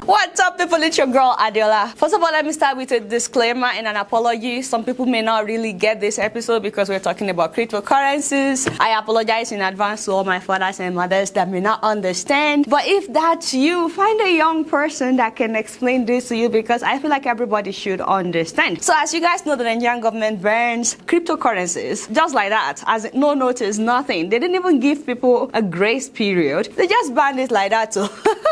What's up, people? It's your girl Adiola. First of all, let me start with a disclaimer and an apology. Some people may not really get this episode because we're talking about cryptocurrencies. I apologize in advance to all my fathers and mothers that may not understand. But if that's you, find a young person that can explain this to you, because I feel like everybody should understand. So as you guys know, the Nigerian government bans cryptocurrencies just like that, as no notice, nothing. They didn't even give people a grace period. They just banned it like that too.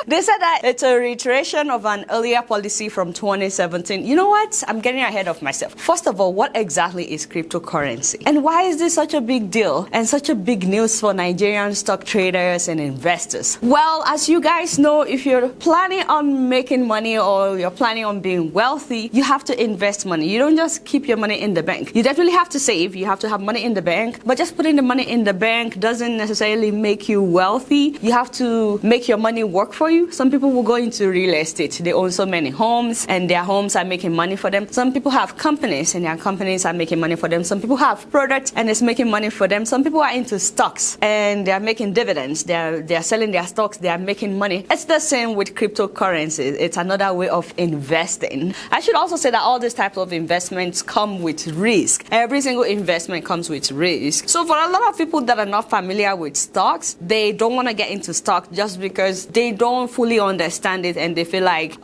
They said that it's a reiteration of an earlier policy from 2017. You know what? I'm getting ahead of myself. First of all, what exactly is cryptocurrency? And why is this such a big deal and such a big news for Nigerian stock traders and investors? Well, as you guys know, if you're planning on making money or you're planning on being wealthy, you have to invest money. You don't just keep your money in the bank. You definitely have to save. You have to have money in the bank. But just putting the money in the bank doesn't necessarily make you wealthy. You have to make your money work for you. Some people will go into real estate. They own so many homes and their homes are making money for them. Some people have companies and their companies are making money for them. Some people have products and it's making money for them. Some people are into stocks and they're making dividends. They're selling their stocks. They are making money. It's the same with cryptocurrencies. It's another way of investing. I should also say that all these types of investments come with risk. Every single investment comes with risk. So for a lot of people that are not familiar with stocks, they don't want to get into stock just because they don't fully understand it and they feel like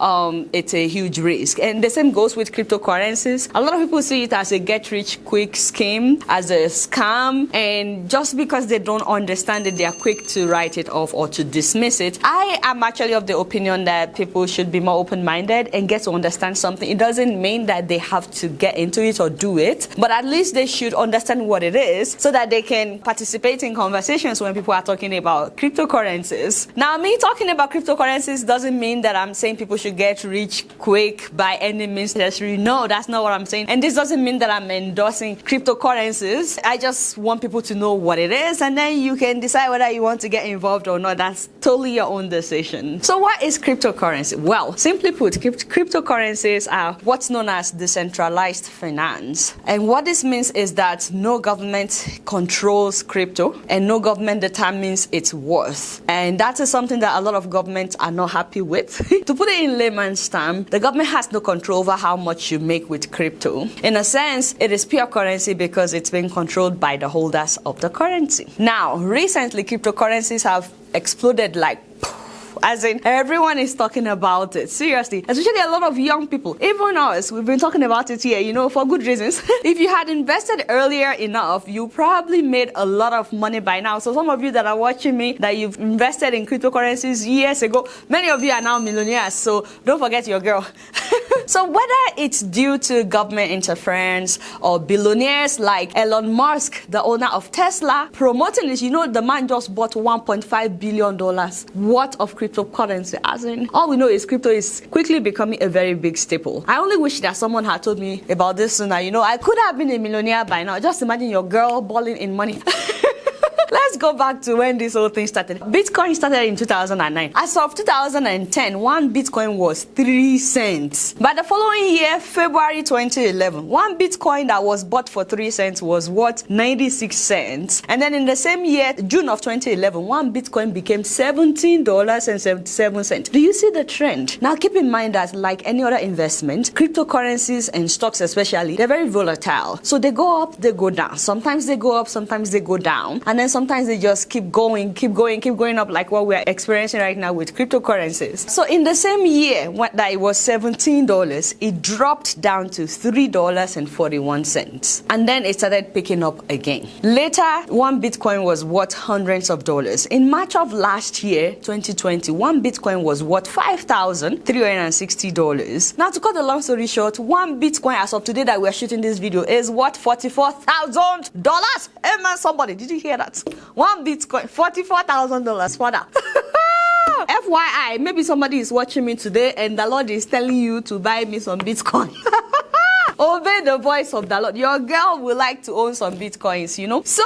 it's a huge risk. And the same goes with cryptocurrencies. A lot of people see it as a get-rich-quick scheme, as a scam, and just because they don't understand it, they are quick to write it off or to dismiss it. I am actually of the opinion that people should be more open-minded and get to understand something. It doesn't mean that they have to get into it or do it, but at least they should understand what it is so that they can participate in conversations when people are talking about cryptocurrencies. Now, me talking about cryptocurrencies doesn't mean that I'm saying people should get rich quick by any means necessary. No, that's not what I'm saying. And this doesn't mean that I'm endorsing cryptocurrencies. I just want people to know what it is, and then you can decide whether you want to get involved or not. That's totally your own decision. So what is cryptocurrency? Well, simply put, cryptocurrencies are what's known as decentralized finance. And what this means is that no government controls crypto and no government determines its worth. And that is something that a lot of governments are not happy with. To put it in layman's terms, the government has no control over how much you make with crypto. In a sense, it is pure currency because it's being controlled by the holders of the currency. Now, recently, cryptocurrencies have exploded like as in, everyone is talking about it. Seriously. Especially a lot of young people. Even us, we've been talking about it here, you know, for good reasons. If you had invested earlier enough, you probably made a lot of money by now. So some of you that are watching me, that you've invested in cryptocurrencies years ago, many of you are now millionaires. So don't forget your girl. So whether it's due to government interference or billionaires like Elon Musk, the owner of Tesla, promoting this, you know, the man just bought $1.5 billion worth of cryptocurrency. As in, all we know is crypto is quickly becoming a very big staple. I only wish that someone had told me about this sooner. You know, I could have been a millionaire by now. Just imagine your girl balling in money. Let's go back to when this whole thing started. Bitcoin started in 2009. As of 2010, one Bitcoin was 3 cents. By the following year, February 2011, one Bitcoin that was bought for 3 cents was worth 96 cents. And then in the same year, June of 2011, one Bitcoin became $17.77. Do you see the trend? Now keep in mind that like any other investment, cryptocurrencies and stocks especially, they're very volatile. So they go up, they go down. Sometimes they go up, sometimes they go down. And then sometimes they just keep going up, like what we're experiencing right now with cryptocurrencies. So in the same year when that it was $17, it dropped down to $3.41. And then it started picking up again. Later, one Bitcoin was worth hundreds of dollars. In March of last year, 2020, one Bitcoin was worth $5,360. Now, to cut the long story short, one Bitcoin as of today that we're shooting this video is worth $44,000. Amen, somebody. Did you hear that? One Bitcoin, $44,000 for that. FYI, maybe somebody is watching me today and the Lord is telling you to buy me some Bitcoin. Obey the voice of the Lord. Your girl would like to own some Bitcoins, you know. So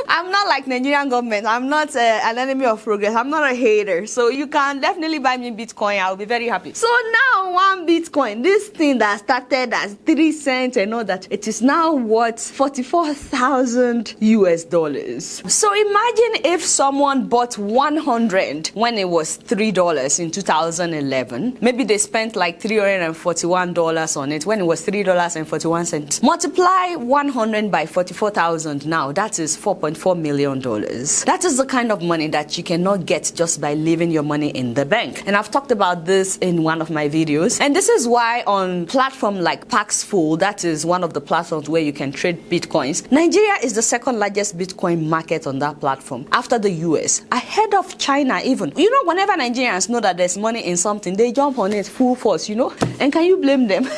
I'm not like Nigerian government. I'm not an enemy of progress. I'm not a hater. So you can definitely buy me Bitcoin. I'll be very happy. So now one Bitcoin, this thing that started as 3 cents and all that, it is now worth 44,000 US dollars. So imagine if someone bought 100 when it was $3 in 2011. Maybe they spent like $341 on it when it was $3.41. Multiply 100 by 44,000 now. That is $4.4 million. That is the kind of money that you cannot get just by leaving your money in the bank. And I've talked about this in one of my videos. And this is why on platform like Paxful, that is one of the platforms where you can trade Bitcoins, Nigeria is the second largest Bitcoin market on that platform after the US, ahead of China even. You know, whenever Nigerians know that there's money in something, they jump on it full force, you know? And can you blame them?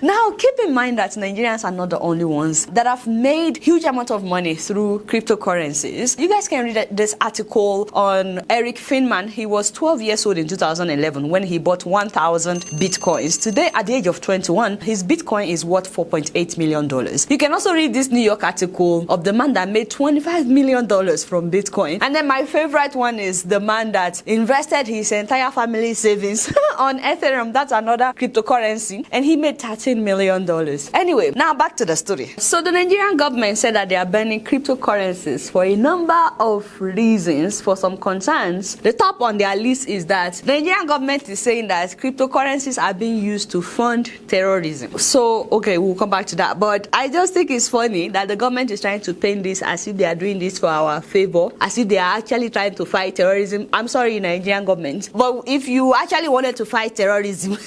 Now, keep in mind that Nigerians are not the only ones that have made huge amount of money through cryptocurrencies. You guys can read this article on Eric Finman. He was 12 years old in 2011 when he bought 1,000 Bitcoins. Today, at the age of 21, his Bitcoin is worth $4.8 million. You can also read this New York article of the man that made $25 million from Bitcoin. And then my favorite one is the man that invested his entire family savings on Ethereum. That's another cryptocurrency. And he made $13 million. Anyway, now back to the story. So the Nigerian government said that they are banning cryptocurrencies for a number of reasons, for some concerns. The top on their list is that the Nigerian government is saying that cryptocurrencies are being used to fund terrorism. So, okay, we'll come back to that. But I just think it's funny that the government is trying to paint this as if they are doing this for our favor, as if they are actually trying to fight terrorism. I'm sorry, Nigerian government. But if you actually wanted to fight terrorism,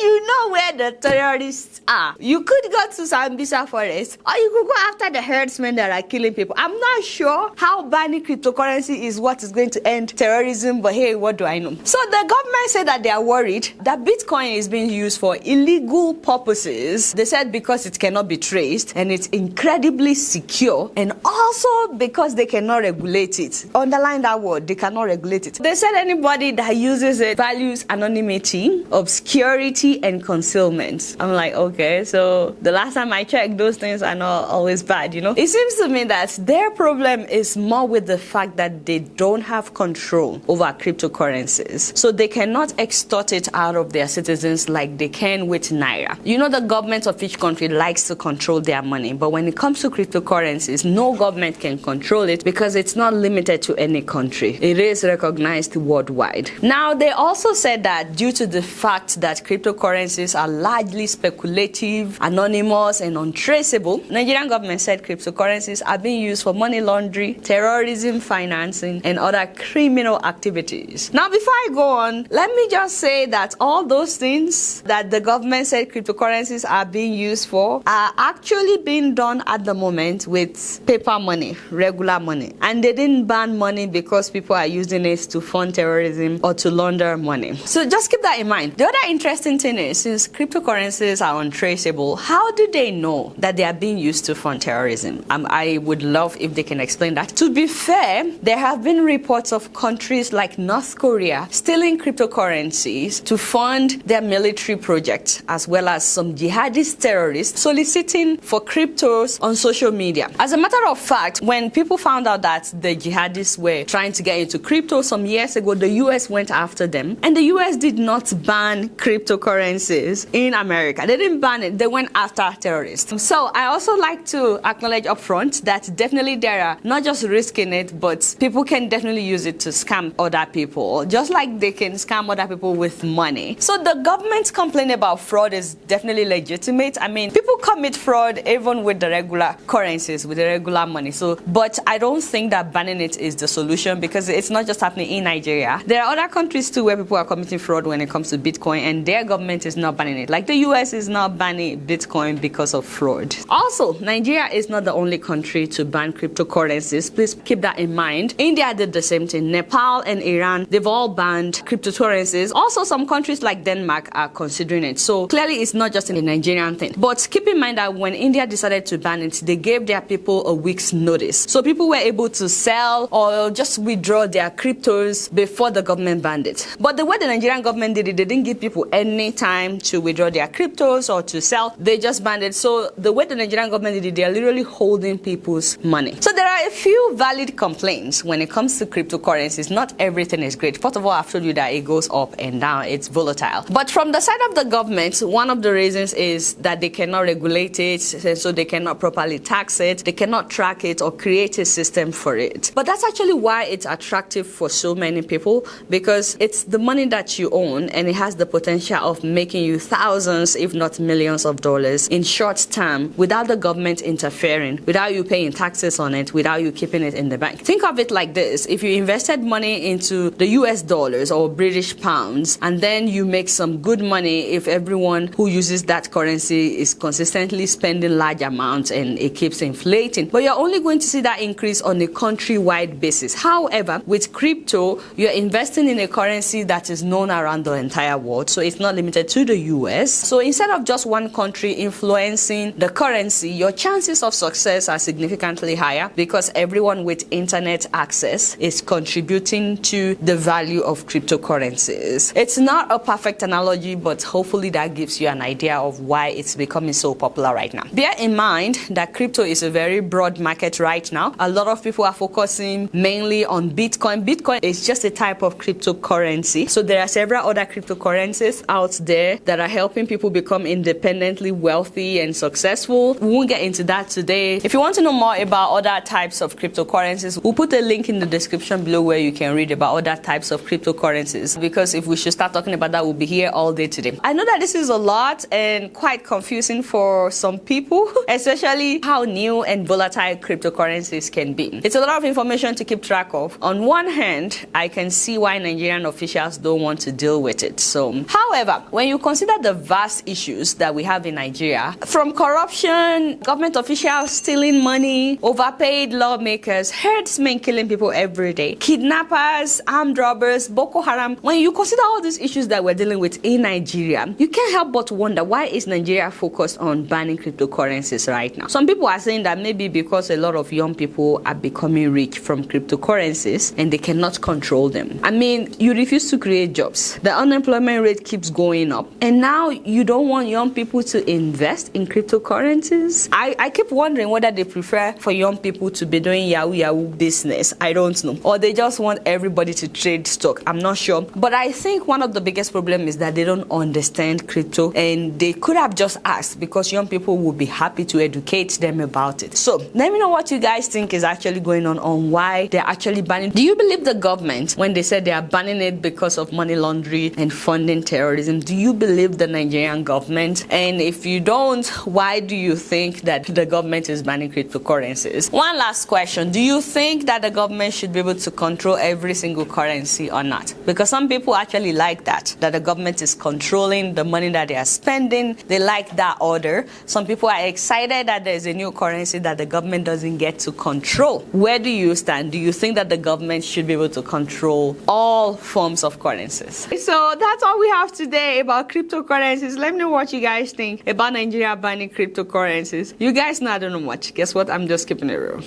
you know where the terrorists are. You could go to Sambisa Forest, or you could go after the herdsmen that are killing people. I'm not sure how banning cryptocurrency is what is going to end terrorism, but hey, what do I know? So the government said that they are worried that Bitcoin is being used for illegal purposes. They said because it cannot be traced and it's incredibly secure, and also because they cannot regulate it. Underline that word, they cannot regulate it. They said anybody that uses it values anonymity, obscurity, and concealment. I'm like, okay, so the last time I checked, those things are not always bad, you know? It seems to me that their problem is more with the fact that they don't have control over cryptocurrencies. So they cannot extort it out of their citizens like they can with Naira. You know, the government of each country likes to control their money, but when it comes to cryptocurrencies, no government can control it because it's not limited to any country. It is recognized worldwide. Now, they also said that due to the fact that cryptocurrencies are largely speculative, anonymous, and untraceable, Nigerian government said cryptocurrencies are being used for money laundering, terrorism financing, and other criminal activities. Now, before I go on, let me just say that all those things that the government said cryptocurrencies are being used for are actually being done at the moment with paper money, regular money. And they didn't ban money because people are using it to fund terrorism or to launder money. So just keep that in mind. The other interesting thing is, since cryptocurrencies are untraceable, how do they know that they are being used to fund terrorism? I would love if they can explain that. To be fair, there have been reports of countries like North Korea stealing cryptocurrencies to fund their military projects, as well as some jihadist terrorists soliciting for cryptos on social media. As a matter of fact, when people found out that the jihadists were trying to get into crypto some years ago, the US went after them, and the US did not ban cryptocurrencies in America. They didn't ban it, they went after terrorists. So I also like to acknowledge upfront that definitely there are not just risk in it, but people can definitely use it to scam other people, just like they can scam other people with money. So the government's complaint about fraud is definitely legitimate. I mean, people commit fraud even with the regular currencies, with the regular money. So, but I don't think that banning it is the solution, because it's not just happening in Nigeria. There are other countries too where people are committing fraud when it comes to Bitcoin, and their government is not banning it. Like the US is not banning Bitcoin because of fraud. Also, Nigeria is not the only country to ban cryptocurrencies. Please keep that in mind. India did the same thing. Nepal and Iran, they've all banned cryptocurrencies. Also, some countries like Denmark are considering it. So clearly it's not just a Nigerian thing. But keep in mind that when India decided to ban it, they gave their people a week's notice. So people were able to sell or just withdraw their cryptos before the government banned it. But the way the Nigerian government did it, they didn't give people any time to withdraw their cryptos or to sell. They just banned it. So the way the Nigerian government did it, they are literally holding people's money. So there are a few valid complaints when it comes to cryptocurrencies. Not everything is great. First of all, I've told you that it goes up and down. It's volatile. But from the side of the government, one of the reasons is that they cannot regulate it, so they cannot properly tax it, they cannot track it or create a system for it. But that's actually why it's attractive for so many people, because it's the money that you own and it has the potential of making you thousands, if not millions of dollars in short term without the government interfering, without you paying taxes on it, without you keeping it in the bank. Think of it like this. If you invested money into the US dollars or British pounds, and then you make some good money if everyone who uses that currency is consistently spending large amounts and it keeps inflating. But you're only going to see that increase on a countrywide basis. However, with crypto, you're investing in a currency that is known around the entire world, so it's not limited to the US. So instead of just one country influencing the currency, your chances of success are significantly higher because everyone with internet access is contributing to the value of cryptocurrencies. It's not a perfect analogy, but hopefully that gives you an idea of why it's becoming so popular right now. Bear in mind that crypto is a very broad market right now. A lot of people are focusing mainly on Bitcoin. Bitcoin is just a type of cryptocurrency. So there are several other cryptocurrencies out there that are helping people become independently wealthy and successful. We won't get into that today. If you want to know more about other types of cryptocurrencies, we'll put a link in the description below where you can read about other types of cryptocurrencies, because if we should start talking about that, we'll be here all day today. I know that this is a lot and quite confusing for some people, especially how new and volatile cryptocurrencies can be. It's a lot of information to keep track of. On one hand, I can see why Nigerian officials don't want to deal with it. So, however, when you consider the vast issues that we have in Nigeria, from corruption, government officials stealing money, overpaid lawmakers, herdsmen killing people every day, kidnappers, armed robbers, Boko Haram, when you consider all these issues that we're dealing with in Nigeria, you can't help but wonder, why is Nigeria focused on banning cryptocurrencies right now? Some people are saying that maybe because a lot of young people are becoming rich from cryptocurrencies and they cannot control them. I mean, you refuse to create jobs. The unemployment rate keeps going up. And now you don't want young people to invest in cryptocurrencies? I keep wondering whether they prefer for young people to be doing Yahoo business. I don't know. Or they just want everybody to trade stock. I'm not sure. But I think one of the biggest problems is that they don't understand crypto, and they could have just asked, because young people will be happy to educate them about it. So let me know what you guys think is actually going on why they're actually banning. Do you believe the government when they said they are banning it because of money laundering and funding terrorism? Do you believe the Nigerian government? And if you don't, why do you think that the government is banning cryptocurrencies? One last question. Do you think that the government should be able to control every single currency or not? Because some people actually like that the government is controlling the money that they are spending. They like that order. Some people are excited that there's a new currency that the government doesn't get to control. Where do you stand? Do you think that the government should be able to control all forms of currencies? So that's all we have today about cryptocurrencies. Let me know what you guys think about Nigeria banning cryptocurrencies. You guys know I don't know much. Guess what? I'm just keeping it real.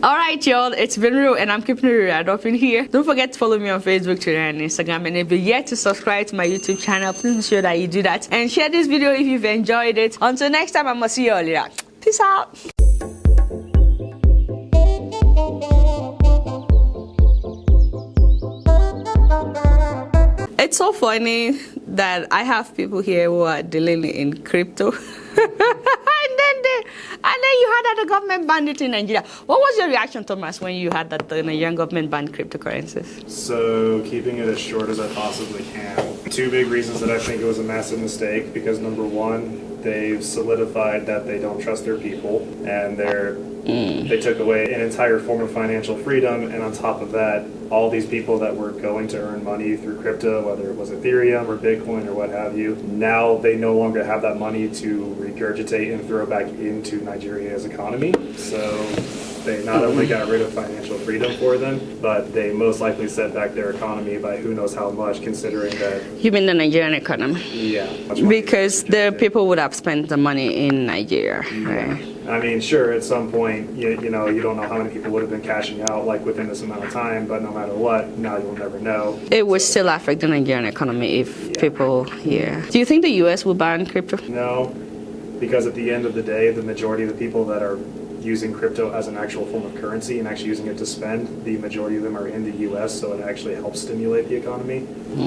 Alright y'all, it's been real and I'm keeping it real right up in here. Don't forget to follow me on Facebook, Twitter and Instagram, and if you're yet to subscribe to my YouTube channel, please ensure that you do that and share this video if you've enjoyed it. Until next time, I'm gonna see you all later. Peace out. It's so funny that I have people here who are dealing in crypto. And then you heard that the government banned it in Nigeria. What was your reaction, Thomas, when you heard that the Nigerian government banned cryptocurrencies? So, keeping it as short as I possibly can. Two big reasons that I think it was a massive mistake, because number one, they've solidified that they don't trust their people, and they took away an entire form of financial freedom, and on top of that, all these people that were going to earn money through crypto, whether it was Ethereum or Bitcoin or what have you, now they no longer have that money to regurgitate and throw back into Nigeria's economy. So they not only got rid of financial freedom for them, but they most likely set back their economy by who knows how much, considering that... You mean the Nigerian economy? Yeah. Because the people would have spent the money in Nigeria, right? I mean, sure, at some point, you know, you don't know how many people would have been cashing out like within this amount of time, but no matter what, now you'll never know. It would still affect the Nigerian economy if people, yeah. Do you think the US will ban crypto? No, because at the end of the day, the majority of the people that are using crypto as an actual form of currency and actually using it to spend, the majority of them are in the US, so it actually helps stimulate the economy.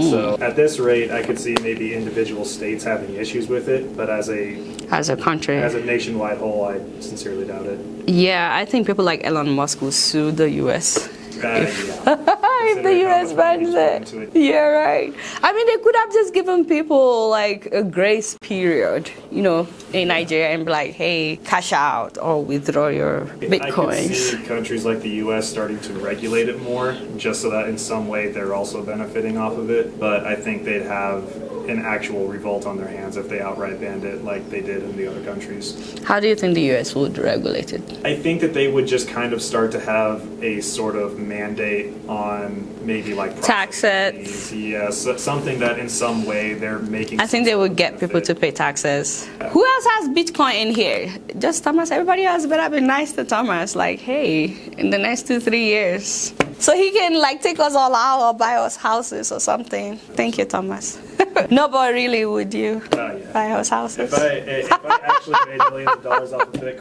So at this rate, I could see maybe individual states having issues with it, but as a country, as a nationwide whole, I sincerely doubt it. Yeah, I think people like Elon Musk will sue the US. If the US bans it. Yeah, right. I mean, they could have just given people like a grace period, you know, in Nigeria and be like, hey, cash out or withdraw your bitcoins. I could see countries like the US starting to regulate it more, just so that in some way they're also benefiting off of it. But I think they'd have an actual revolt on their hands if they outright banned it like they did in the other countries. How do you think the US would regulate it? I think that they would just kind of start to have a sort of mandate on maybe like taxes. Yes, something that in some way they're making. I think they would get people to pay taxes. Yeah. Who else has Bitcoin in here? Just Thomas. Everybody else better be nice to Thomas. Like, hey, in the next 2-3 years. So he can like take us all out or buy us houses or something. Thank you, Thomas. No, but really, would you buy us houses? If I actually made millions of dollars off of Bitcoin.